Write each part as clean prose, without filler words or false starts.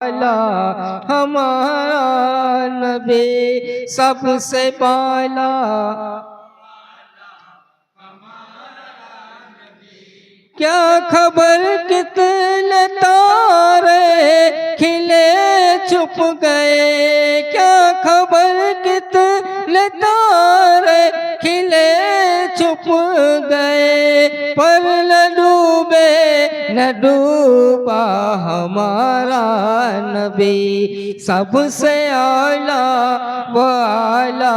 वाला हमारा नबी सबसे बाला। क्या खबर कितने तारे खिले छुप गए, क्या खबर कितने तारे खिले छुप गए, पर न डूबे न डूबा हमारा नबी सबसे आला वाला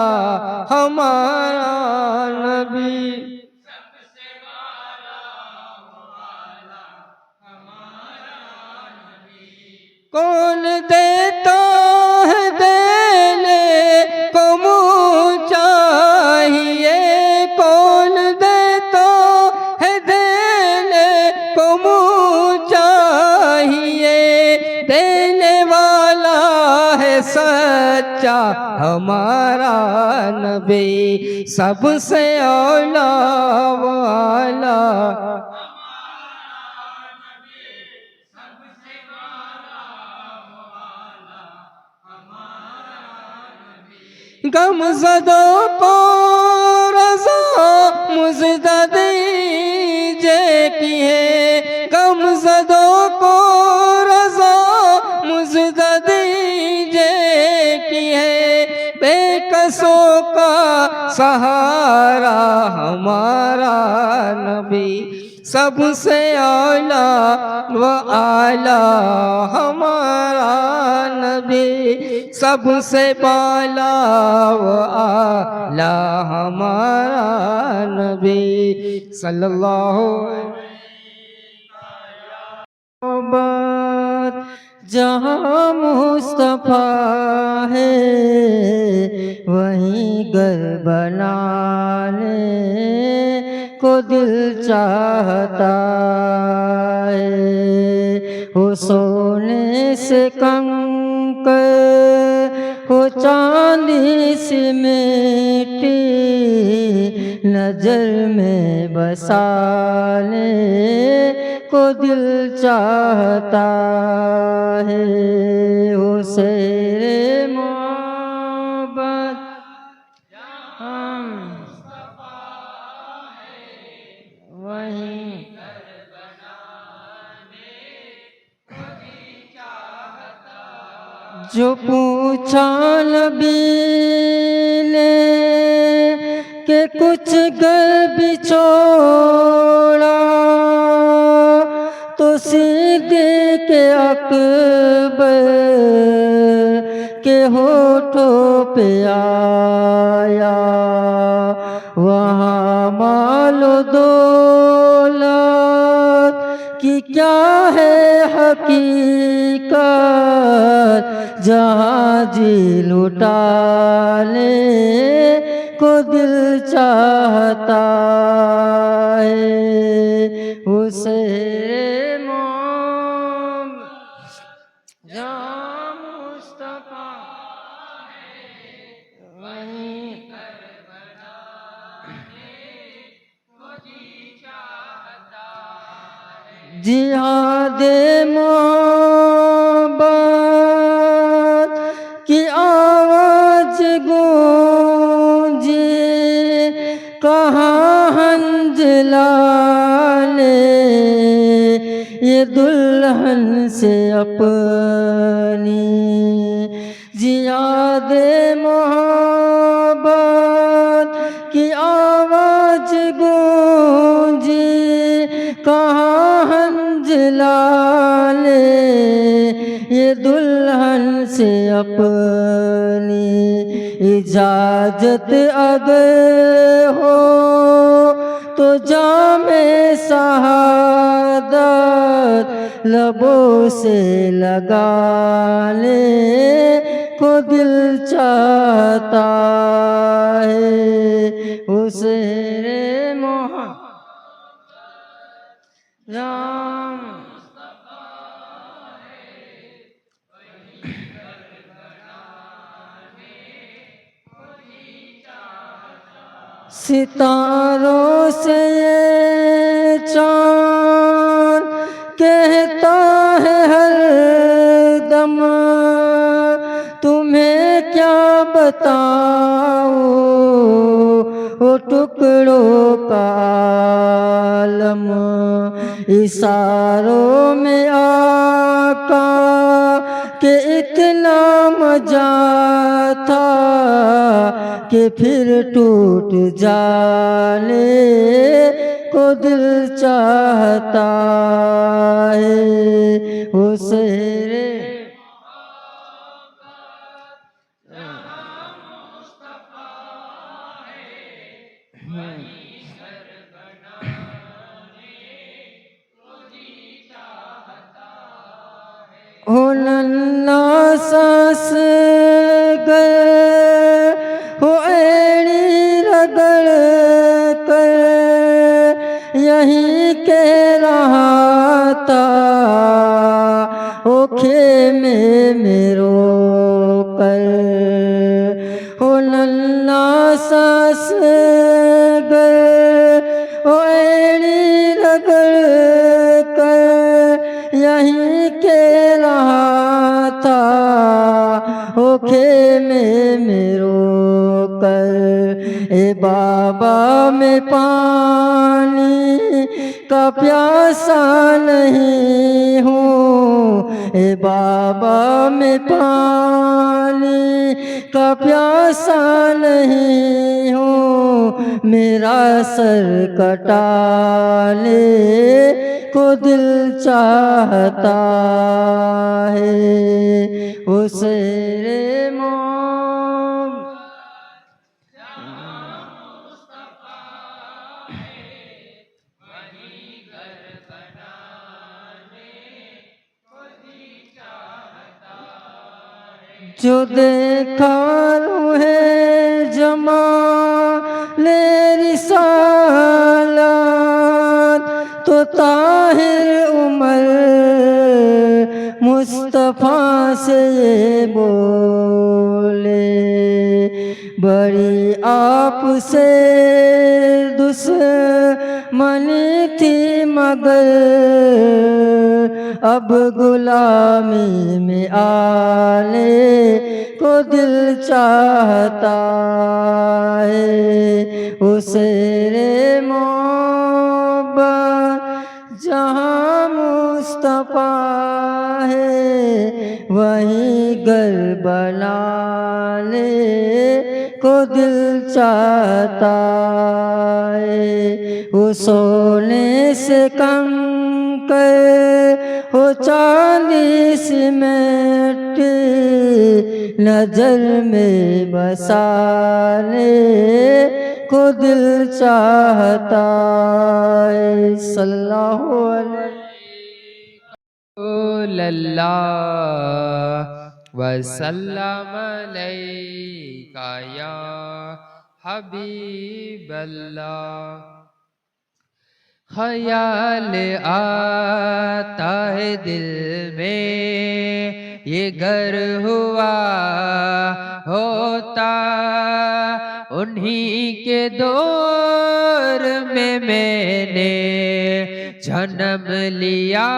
हमारा नबी। कौन देता है देने को मुँह चाहिए, कौन देता है देने को मुँह चाहिए, देने वाला है सच्चा हमारा नबी सबसे औला वाला। गमज़दों को रज़ा मुज़दा दीजिए की है, गमज़दों को रज़ा मुज़दा दीजिए की है, बेकसों का सहारा हमारा नबी सबसे आला व आला हमारा नबी सबसे बाला व आला हमारा नबी सल्लल्लाहु अलैहि। जहाँ मुस्तफ़ा है वहीं घर बनाने को दिल चाहता है, हो सोने से कंकर हो चांदी से मिट्टी नजर में बसाने को दिल चाहता है, हो शेरे मोहब्बत हम वहीं जो पूछा नबी ने के कुछ घर भी छोड़ा, तो सीधे के अकबर के होठों पे आया, वहाँ मालो दौलत कि क्या है हकीकत, जहाँ जी लुटाने को दिल चाहता है, उसे जहाँ मुस्तफ़ा वहीं जिहाद मोहब्बत की आवाज गूंजी, कहाँ हंजला ले ये दुल्हन से अपनी, जिहाद मोहब्बत की आवाज गूंजी, कहाँ हंजला ले ये दुल्हन से अपनी, इजाजत अगर हो तो जामे शहादत लबों से लगाने को दिल चाहता है, उसे रे मोहब्बत राम सितारों से ये चाँद कहता है हर दम क्या बताऊं वो टुकड़ों का आलम, इशारों में आका के इतना मजा था कि फिर टूट जाने को दिल चाहता है। उसे हो नन्ना सांस गए हो एड़ी रगड़ कर यहीं के रहा था ओ खेमे में रो कर। हो नन्ना सांस गए हो एड़ी रगड़ कर यहीं के रहा था ओ खेमे में रो कर। ए बाबा में पानी का प्यासा नहीं हूँ, ए बाबा में पानी का प्यासा नहीं हूँ, मेरा सर कटाने को दिल चाहता है। उसे रे मोम जो देखा है जमा ले रिसालत तो ताहिर उमर मुस्तफ़ा से ये बोले बड़ी आपसे दुश्मनी थी मगर अब गुलामी में आने को दिल चाहता है। उसे रे मोहब्बत जहाँ मुस्तफ़ा है वहीं घर बनाने को दिल चाहता है। वो सोने से कंकर हो चांदी सीमेंट नजर में बसाने को दिल चाहता है। सल्लल्लाहु अलैहि वसल्लम अलैका या हबीबल्लाह। ख्याल आता है दिल में ये घर हुआ होता उन्हीं के दौर में मैंने जन्म लिया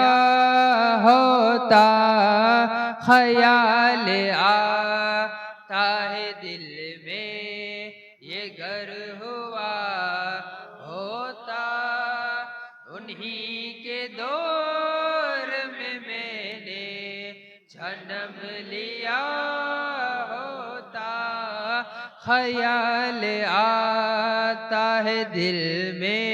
होता। ख्याल आता है दिल में ये घर हुआ होता उन्हीं के दौर में मैंने जन्म लिया होता। ख्याल आता है दिल में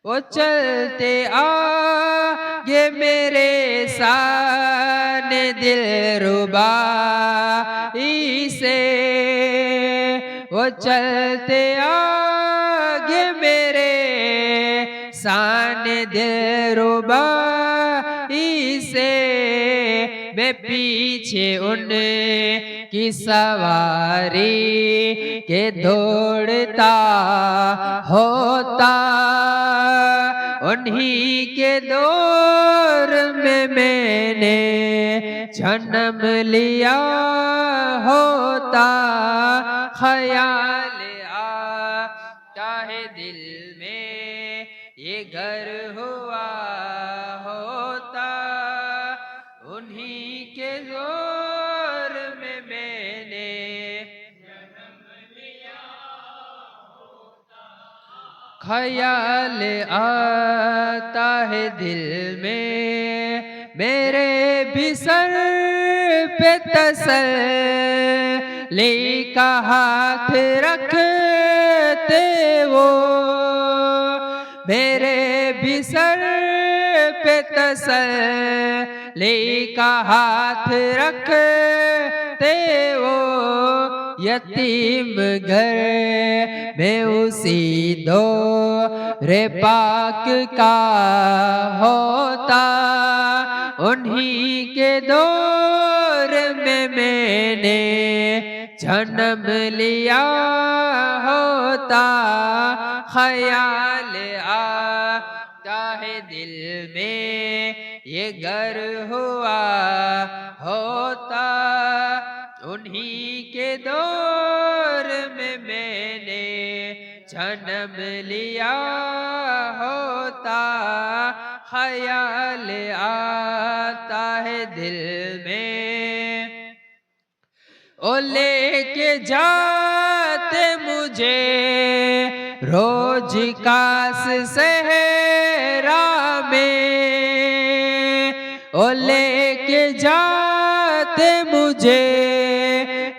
वो चलते आगे मेरे साने दिल रुबाई से वो चलते आगे मेरे साने दिल रुबाई से मैं पीछे उन की सवारी के दौड़ता होता उन्हीं के दौर में मैंने जन्म लिया होता। ख्याल आता है दिल में ये घर हुआ होता उन्हीं के दौर में ख्याल आता है दिल में मेरे भी सर पे तसल्ली का हाथ रखते वो मेरे भी सर पे तसल्ली का हाथ रखते वो यतीम घर में उसी दो रे पाक का होता उन्हीं के दौर में मैंने जन्म लिया होता ख्याल आता है दिल में ये घर हुआ होता उन्हीं के दौर में मैंने जन्म लिया होता ख्याल आता है दिल में ओ लेके जाते मुझे रोज कास सहरा में ओ लेके जाते मुझे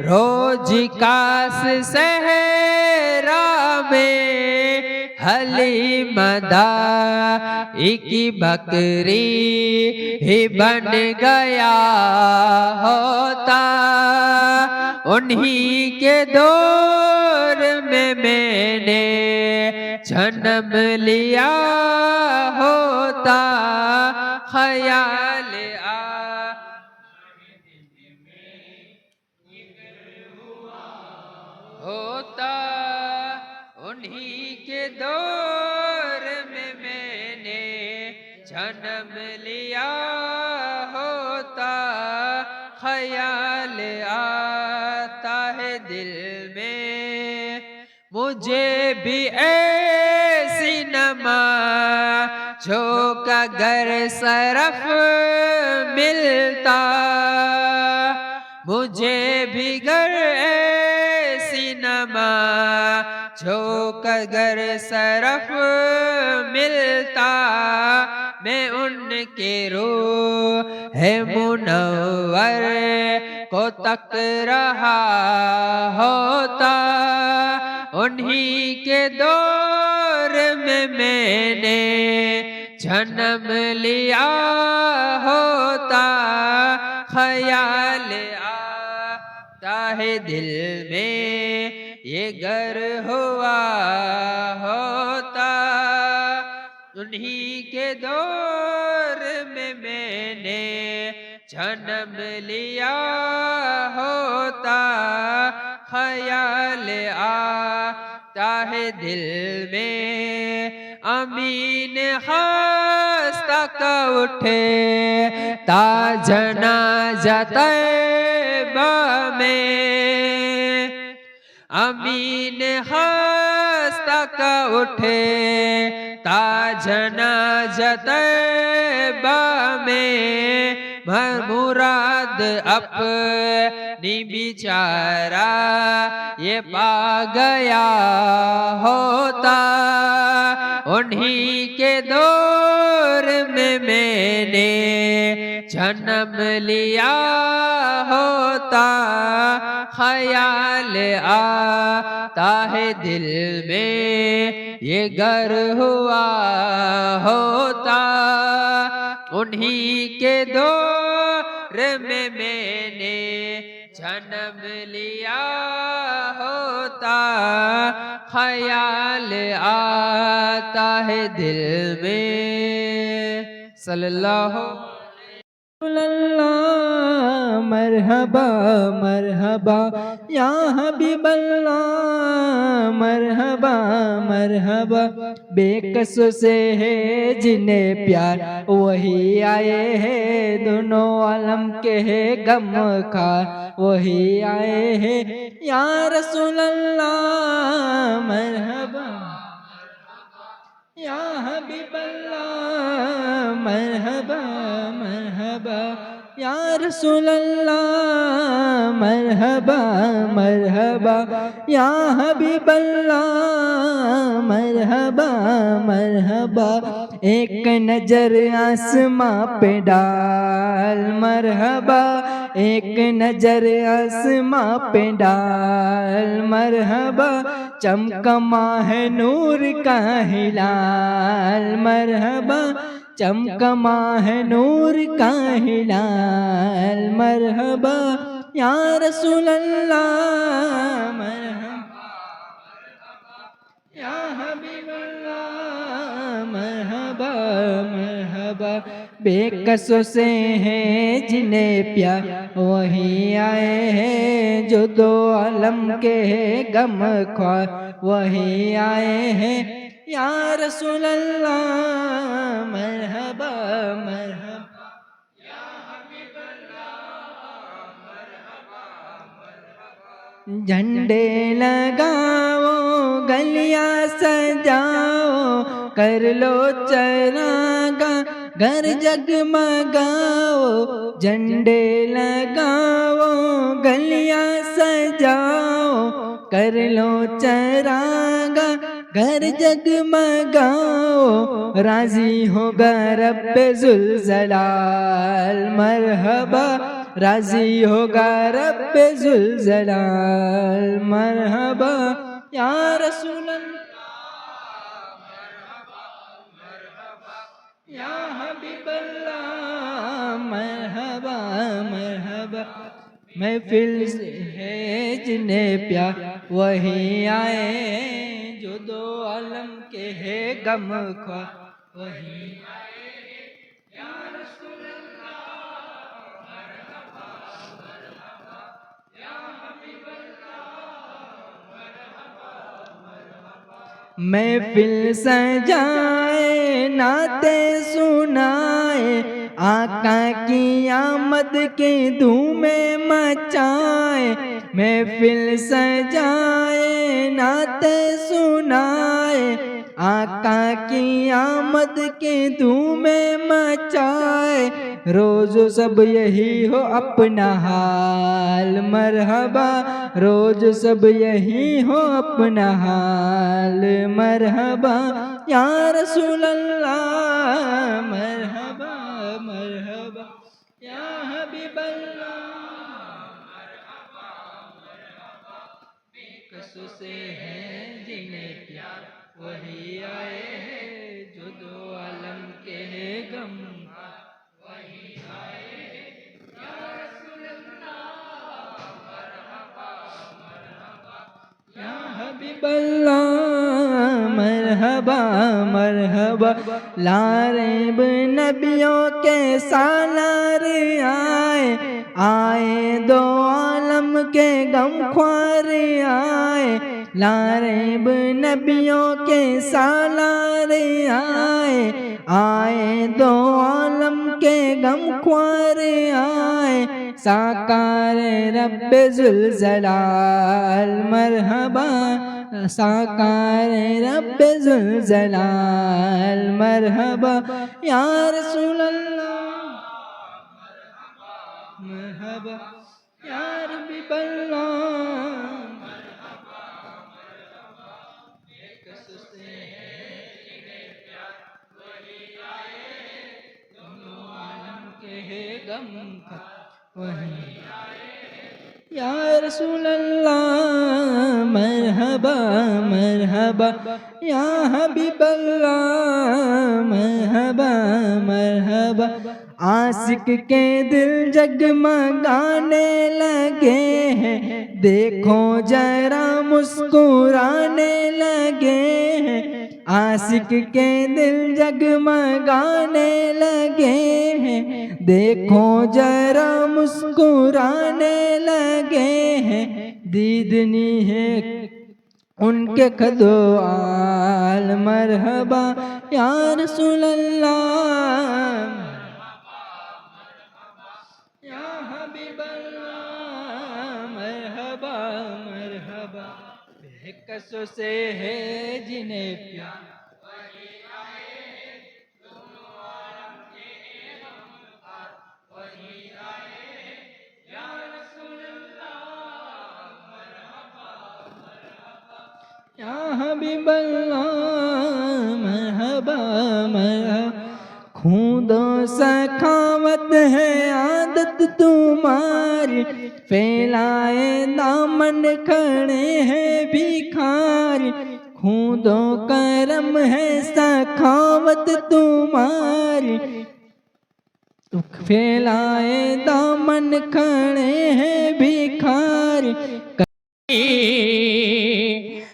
रोज कास सहरा में हलीमदा की बकरी ही बन गया होता उन्हीं के दौर में मैंने जन्म लिया होता ख्याल होता उन्हीं के दौर में मैंने जन्म लिया होता ख्याल आता है दिल में मुझे भी ऐसी नमाज़ों का गर सरफ मिलता मुझे भी गर ऐसी नमाज़ों का गर सरफ मिलता मैं उनके रूह है मुनव्वर को तक रहा होता उन्हीं के दौर में मैंने जन्म लिया होता ख्याल आता है दिल में ये घर हुआ होता उन्हीं के दौर में मैंने जन्म लिया होता ख्याल आता है दिल में अमीन खास्ता का उठे ता जनाज़ा तैबा में अमीन खास्ता का उठे ता जनाज़ा तैबा में मुराद अपनी बिचारा ये पा गया होता उन्हीं के दौर में मैंने जन्म लिया होता ख्याल आता है दिल में ये घर हुआ होता उन्हीं के दौर में मैंने जन्म लिया होता ख्याल आता है दिल में सल्लल्लाहु अल्लाह मरहबा मरहबा या हबीबल्लाह मरहबा मरहबा बेकसों से है जिन्हें प्यार वही आए हैं दोनों आलम के है गम का वही आए हैं या रसूल अल्लाह मरहबा या हबीबल्लाह मरहबा मरहबा या रसूल अल्लाह मरहबा मरहबा या हबीब अल्लाह मरहबा मरहबा एक नजर आसमां पे डाल मरहबा एक नजर आसमां पे डाल मरहबा चमकमा है नूर का हिलाल मरहबा चमकमा है नूर का हिलाल मरहबा या रसूल अल्लाह मरहबा या हबीब अल्लाह मरहबा मरहबा बेकसों से हैं जिन्हें प्यार वही आए हैं जो दो आलम के गम ख्वार वही आए हैं या रसूल अल्लाह मरहबा मरहबा झंडे लगाओ गलियां सजाओ कर लो चरागा घर जगमगाओ झंडे लगाओ गलियां सजाओ कर लो चरागा घर जगमगाओ राजी होगा रब्बे जुलजलाल मरहबा राजी होगा रब्बे जुलजलाल मरहबा या रसूल या हबीब अल्लाह मरहबा मरहबा महफिल है जिन्हें प्यार वही आए जो दो आलम के है गम ख्वार वही महफिल सजाए नाते सुनाए आका की आमद की धूमें मचाए महफिल सजाए नाते सुनाए आका की आमद की धूमें मचाए रोज सब यही हो अपना हाल मरहबा रोज सब यही हो अपना हाल मरहबा या रसूल अल्लाह मरहबा मरहबा या हबीब अल्लाह कसों से हैं जिन्हें प्यार वही आए हैं जो दो आलम के हैं गम वही आए हैं या रसूल अल्लाह मरहबा मरहबा या हबीब अल्लाह मरहबा मरहबा लारेब नबियों के सालार आए आए दो आलम के गम ख्वार आए लारेब नबियों के सालार आए आए दो आलम के गम ख्वार आए साकार रब्बे जुलजलाल मरहबा साकार रब्बे जुलजलाल मरहबा या रसूल अल्लाह मरहबा या हबीब अल्लाह गम वही या रसूल अल्लाह मरहबा मरहबा या हबीब अल्लाह मरहबा मरहबा आशिक के दिल जगमगाने लगे हैं देखो जरा मुस्कुराने लगे हैं आशिक के दिल जगमगाने लगे हैं देखो जरा मुस्कुराने लगे हैं दीदनी है उनके कदोआल मरहबा या रसूल अल्लाह या हबीब अल्लाह मरहबा मरहबा बेकसों से है जिन्हें प्यार वही आए हबीब अल्लाह मरहबा मरहबा। खूंदो सखावत है आदत तुम्हारी, फैलाए दामन खड़े हैं भिखारी। खूंदो करम है सखावत तुम्हारी, फैलाए दामन खड़े हैं भिखारी।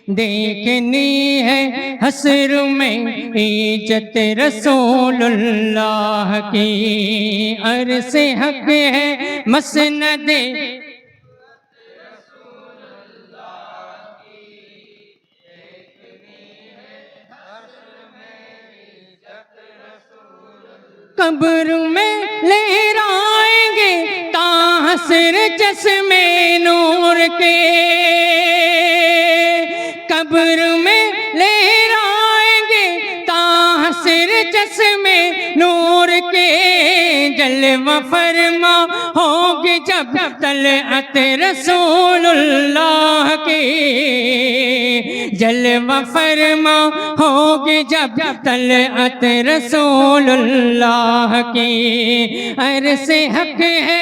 देखनी है हस्र में इज्जत रसूलुल्लाह की, अरसे हक है मसनद कब्र में लहराएंगे ताहसर चश्मे नूर के, कब्र में लहराएंगे ताहसर चश्मे नूर के। जलवा फरमा होगी जब तलअत रसूलुल्लाह की, जलवा फरमा होगी जब तलअत रसूलुल्लाह की, अरसे हक है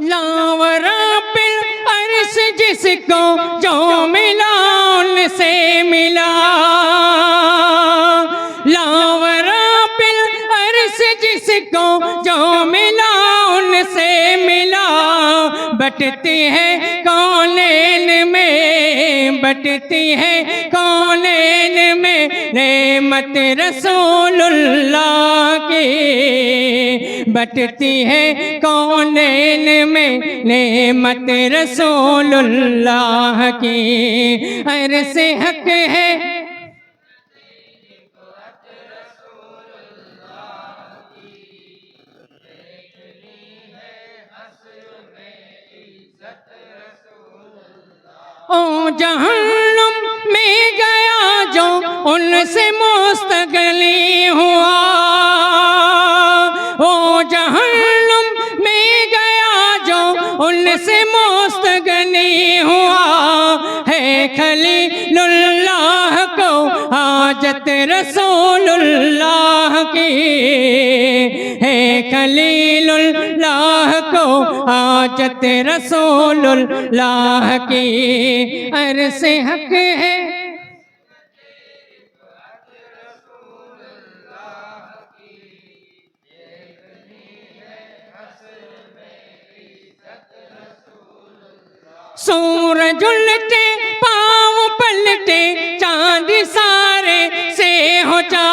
लावरा पिल अर्श जिसको जो मिला उनसे मिला, लावरा पिल अर्श जिसको जो मिला उनसे मिला। बटती है कौनैन में, बटती है कौनैन में नेमत रसूलुल्लाह की, बटती है कौनैन में नेमत रसूलुल्लाह की, अरसे हक है ओ जहन्नुम में गया जो उनसे मुस्तगनी हुआ, ओ जहन्नुम में गया जो उनसे मुस्तगनी हुआ। है खलीलुल्लाह को हाजत रसूलुल्लाह की, है खलीलुल्लाह को हाजत रसूलुल्लाह की, अरसे हक है सूरज उलटे पाँव पलटे चांद सारे से हो जाग,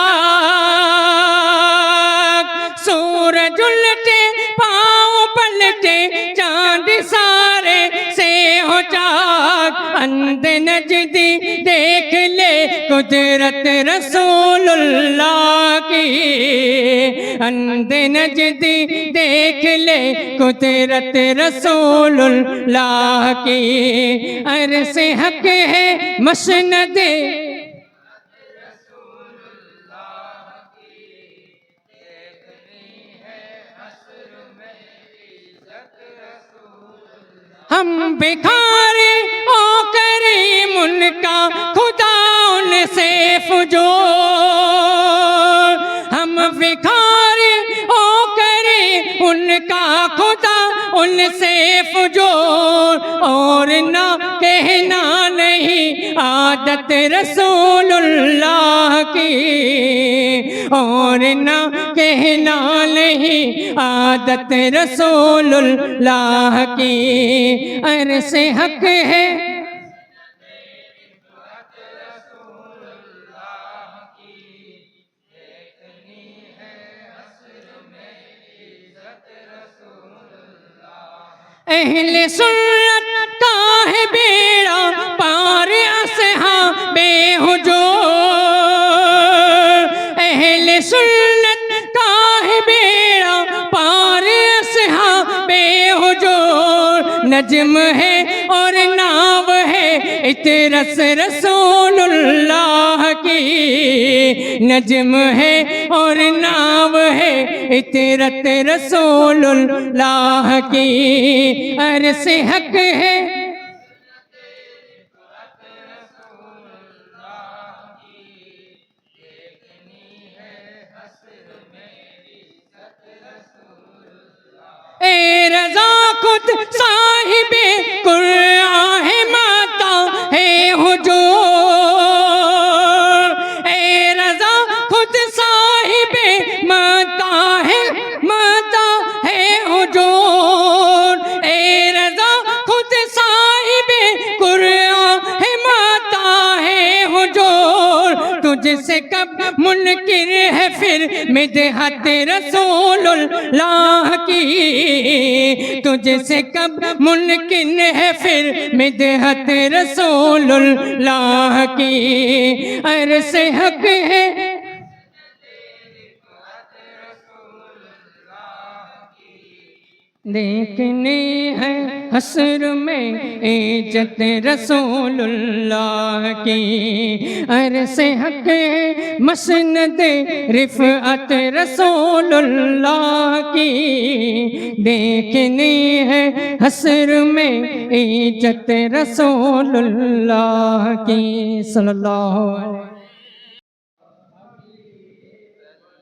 सूरज उलटे पाँव पलटे चांद सारे से हो जाग। अंध नजदी देख ले कुदरत रसूलुल्लाह की, अंध नजदी देख ले कुदरत रसूलुल्लाह की, अरसे हक है मसनद हम भिखारी ओ करीम उनका खुदा उनसे फुजूर, हम भिखारी ओ करीम उनका खुदा उनसे फुजूर। और ना कहना नहीं आदत रसूलुल्लाह की, और ना कहना नहीं आदत रसूलुल्लाह की, अरसे हक है अहले सुन्नत का है बेड़ा पार असहाबे हुजूर, अहले सुन्नत का है बेड़ा पार असहाबे हुजूर। नज्म है और नाव है इतरस रसूलुल्लाह की नज्म है और नाव है इतरत रसूलुल्लाह की। अर्ज़ हक है ए रज़ा खुद साहिबे कुरान है माता है हुजूर। ए रज़ा खुद साहिबे माता है हुजूर। ए रज़ा खुद साहिबे कुरान है माता है हुजूर। तुझसे कब मुनकिर है फिर मिदहत रसूलुल्लाह की। तुझसे कब मुमकिन है फिर मिदहत रसूलुल्लाह की। अर्ज़ हक है देखने है हस्र में इज्जत रसूलुल्लाह की। अर्ज़ हक है मसनद रिफ़अत रसूलुल्लाह की। देखने है हस्र में इज्जत रसूलुल्लाह की सल्लल्लाहु अलैहि।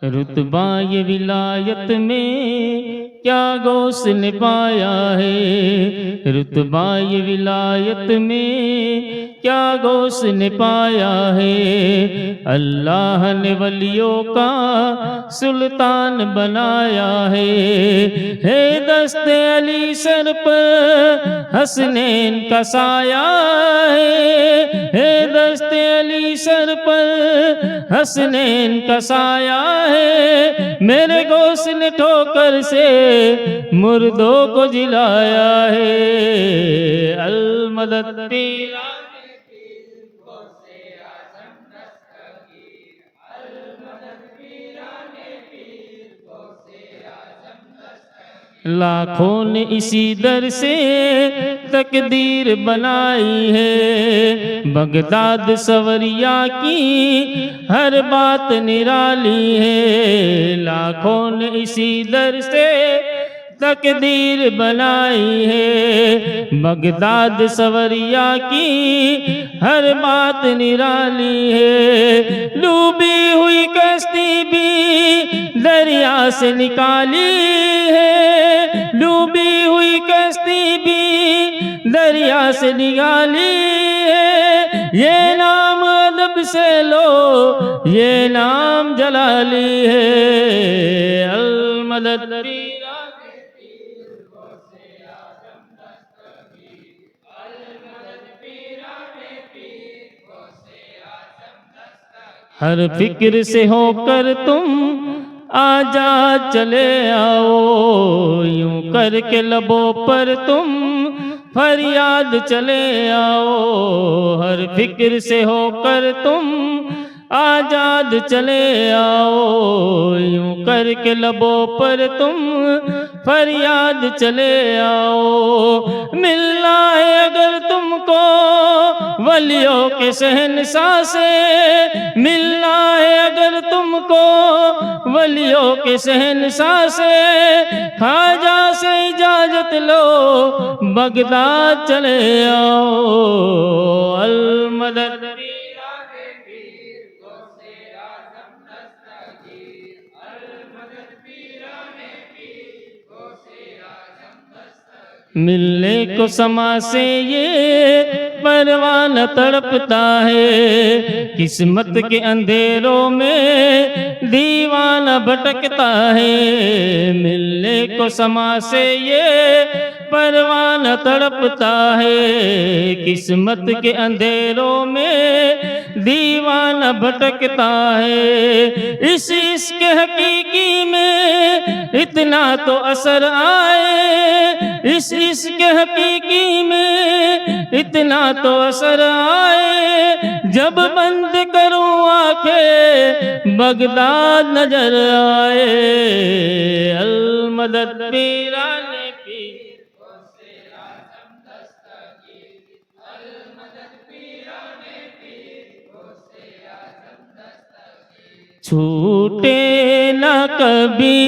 रुतबा ये विलायत में क्या गौस्न पाया है। रुतबा ये विलायत में क्या गौस्न पाया है। अल्लाह ने वलियों का सुल्तान बनाया है दस्ते अली सर पर हसनैन का साया है दस्ते अली सर पर हसनैन का साया है। मेरे गौस ने ठोकर से मुर्दों को जिलाया है। अल मदद पीरा लाखों ने इसी दर से तकदीर बनाई है। बगदाद सवरिया की हर बात निराली है। लाखों ने इसी दर से तकदीर बनाई है। बगदाद सवरिया की हर बात निराली है। डूबी हुई कश्ती भी दरिया से निकाली है। डूबी हुई कश्ती भी दरिया से निकाली है। ये नाम अदब से लो ये नाम जलाली है। अल मदद हर फिक्र से होकर तुम आजाद चले आओ। यूं करके लबों पर तुम फरियाद चले आओ। हर फिक्र से होकर तुम आजाद चले आओ। यूं करके लबों पर तुम फरियाद चले आओ। मिलना है अगर तुमको वलियों के शहंशाह से। मिलना है अगर तुमको वलियों के शहंशाह से। ख्वाजा से इजाजत लो बगदाद चले आओ। अल मदद मिलने को समा से ये परवाना तड़पता है। किस्मत के अंधेरों में दीवाना भटकता है। मिलने को समा से ये परवाना तड़पता है। किस्मत के अंधेरों में दीवाना भटकता है। इस इश्क हकीकी में इतना तो असर आए। इस इश्क हकीकी में इतना तो असर आए। जब बंद करूं आंखें बगदाद नजर आए। अल मदद पीराने की छूटे न कभी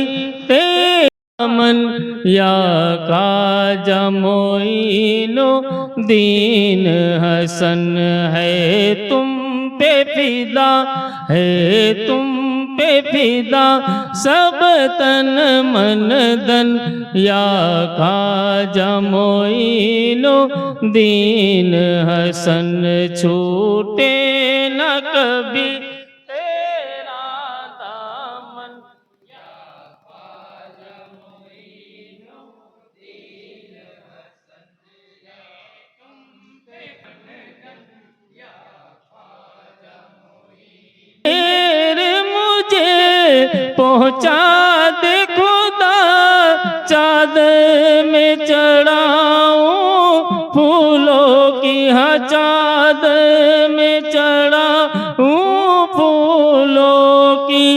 तेरा मन या ख्वाजा मोइनो दीन हसन है तुम पे फिदा, है तुम पे फिदा सब तन मन धन या ख्वाजा मोइनो दीन हसन छूटे न कभी तेरा दामन। मुझे पहुँचा दे खुदा चादर में चढ़ाऊं फूलों की, हाँ चादर में चढ़ाऊं फूलों की।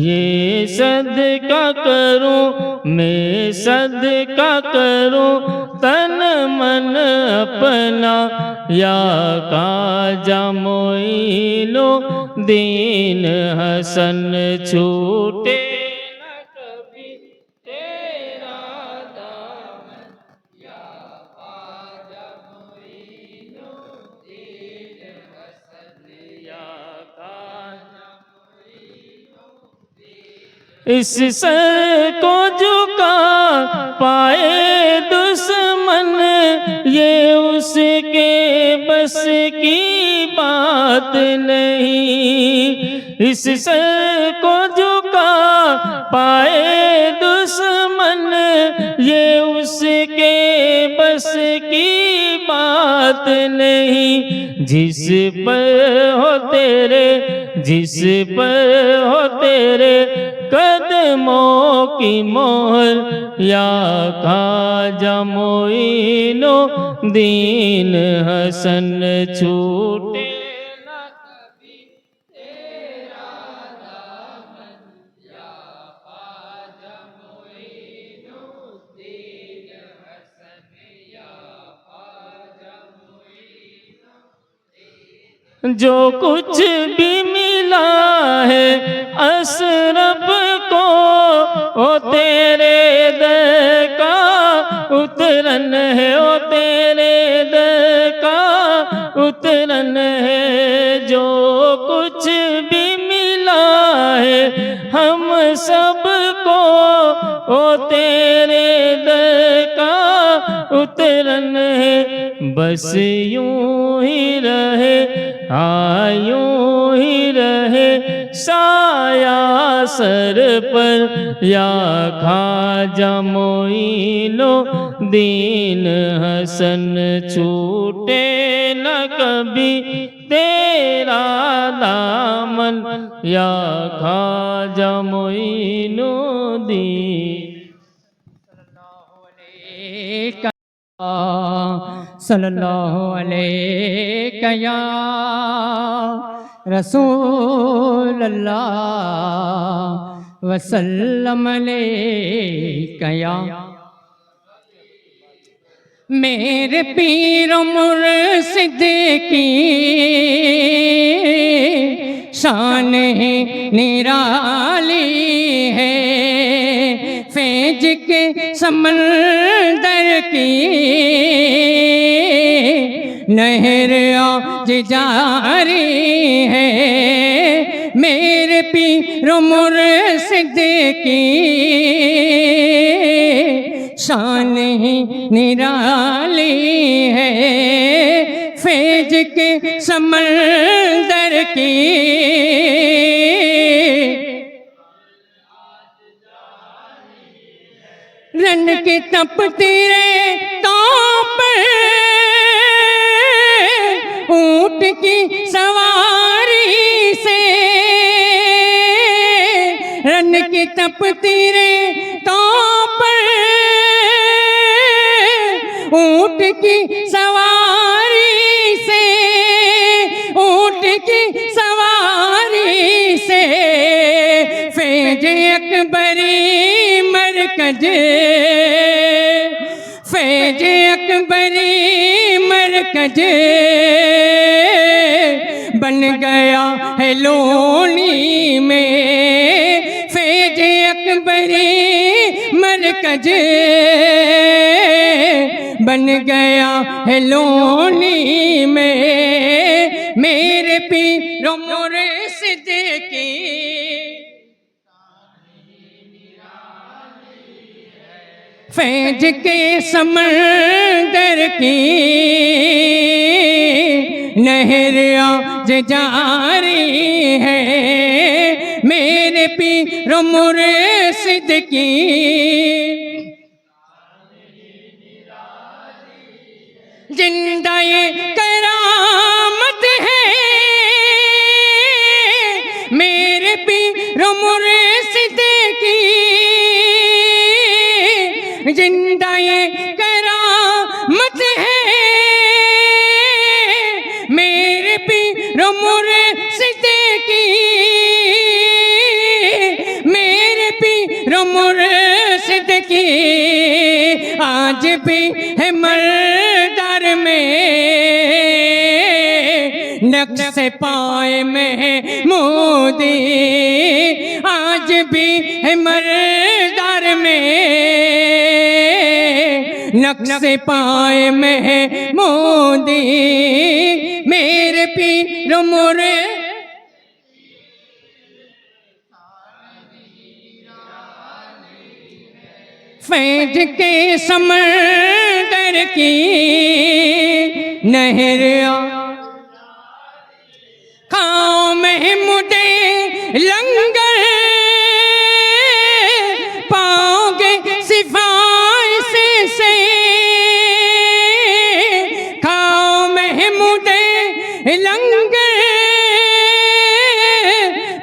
ये सदका करूं मैं सदका करूं तन मन अपना या ख्वाजा मोइनो दीन हसन छूटे न कभी तेरा दामन या ख्वाजा मोइनो दीन हसन या ख्वाजा मोइनो दीन। इस सर को झुका पाए दुश्मन ये उसके बस की बात नहीं। इस सर को झुका पाए दुश्मन ये उसके बस की बात नहीं। जिस पर हो तेरे, जिस पर हो तेरे कदमों की मोहर या ख्वाजा मोइनो दीन हसन छूटे न कभी तेरा दामन या ख्वाजा मोइनो दीन हसन या ख्वाजा मोइनो दीन। जो कुछ भी मिला है अशरफ को ओ तेरे दर का उतरन है, ओ तेरे दर का उतरन है। जो कुछ भी मिला है हम सबको ओ तेरे दर का उतरन है। बस यूं ही रहे यूं ही रहे साया सर पर या ख्वाजा मोइनो दीन हसन छूटे न कभी तेरा दामन या ख्वाजा मोइनो दीन। सल्लल्लाहु अलैहि या रसूल अल्लाह वसल्लम अलैका या। मेरे पीर मुर्शिद की शान है निराली है, फैज के समंदर की नहर आज जारी है। मेरे पीर मुर्शिद की शान ही निराली है, फैज के समंदर की रन की तपती रेतों पर ऊंट की सवारी से, रन की तपती रेतों पर ऊंट की सवारी से, ऊंट की सवारी से फैज अकबरी मरकज, फैज अकबरी मरकज बन गया है लोनी में फैज अकबरी मरकज, बन गया है लोनी में मेरे पीर मुर्शिद की फैज के समंदर की नहर आज जारी है मेरे पीर मुर्शिद की। जिंदा ये करामत है मेरे पीर मुर्शिद की, जिंदा ये करामत है मेरे पीर मुर्शिद की, मेरे पीर मुर्शिद की। आज भी है मर्दार में नक्श पाए में मोदी, आज भी है मर्दार में नक्श पाए में मोदी मेरे पीर मुर्शिद। फैज के समंदर की नहर खाओ महमूदे लंगर पाओगे सिफारिश से, खाओ महमूदे लंगर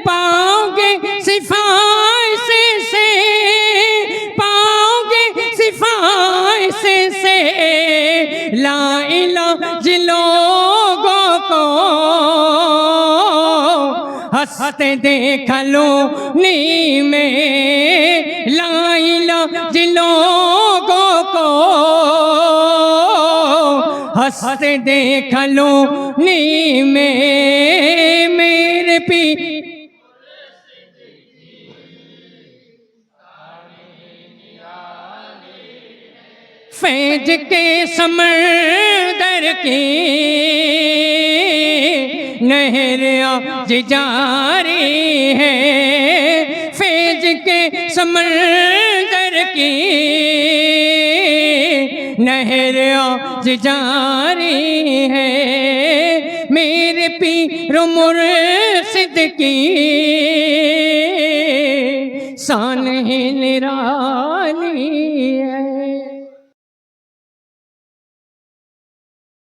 पाओगे सिफारिश से, पाओगे सिफारिश से। ला इलाहा लोगों को हंसते देख लो नी में, ला इलाहा लोगों को हंसते देख लो नी में मेरे पीर। फैज के समंदर की नहर आज जारी है, फैज के समंदर की नहर आज जारी है मेरे पीर मुर्शिद की। शान ही निराली है।